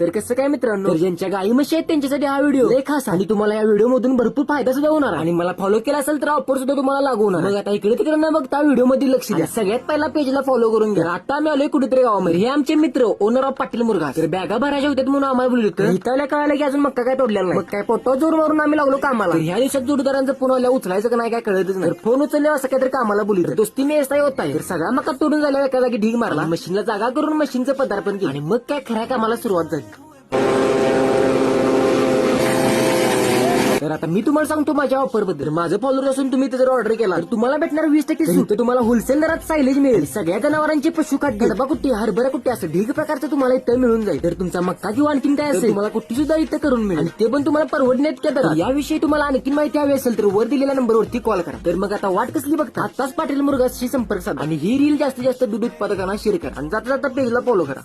तर कसं काय मित्रांनो, ज्यांच्या गाई म्हशी आहेत त्यांच्यासाठी हा व्हिडिओ लय खास आहे. आणि तुम्हाला या व्हिडिओ मधून भरपूर फायदा सुद्धा होणार आणि मला फॉलो केला असेल तर ऑफर सुद्धा तुम्हाला लागू होणार. मग आता इकडे तिकडे न बघता व्हिडिओ मध्ये लक्ष द्या. सगळ्यात पहिला पेजला फॉलो करून घ्या. आता आम्ही आलोय कुठेतरी गावामध्ये. हे आमचे मित्र ओनर ऑफ पाटील मुरघास. तर बॅगा भरायच्या होत्यात म्हणून आम्हाला बोलवलं. इथल्या कळालं की अजून मक्का काय तोडलेला नाही. मग काय पोटावर जोर मारून आम्ही लागलो कामाला. ह्या दिवसात जोडदारांचं फोन आल्या उचलायचं का नाही काय कळतच नाही. फोन उचलले असं काहीतरी कामाला बोलली दोस्ती मी येता होत आहे. तर सगळा मक्का तोडून झाल्या एका जागी ढीग मारला. मशीनला जागा करून मशीनचं पदार्पण केलं आणि मग काय खऱ्या कामाला सुरुवात झाली. तर आता मी तुम्हाला सांगतो माझ्या ऑफर बद्दल. माझं फॉलोअर असून तुम्ही जर ऑर्डर केला तर तुम्हाला भेटणार 20% सूट. तर तुम्हाला होलसेल दरात सायलेज मिळेल. सगळ्या जनावरांचे पशुखाद्य, गडबा कुट्टी, हरभरा कुट्टी असं ढीग प्रकारचं तुम्हाला इथं मिळून जाईल. तर तुमचा मक्का किंवा आणखीन काय असेल तुम्हाला कुट्टी सुद्धा इथं करून मिळेल आणि ते पण तुम्हाला परवडण्यात क्या दरात. याविषयी तुम्हाला आणखीन माहिती हवी असेल तर वर दिलेल्या नंबरवरती कॉल करा. तर मग आता वाट कसली बघता, आताच पाटील मुरघासशी संपर्क साधा आणि ही रील जास्तीत जास्त दूध उत्पादकांना शेअर करा आणि जाता जाता पेजला फॉलो करा.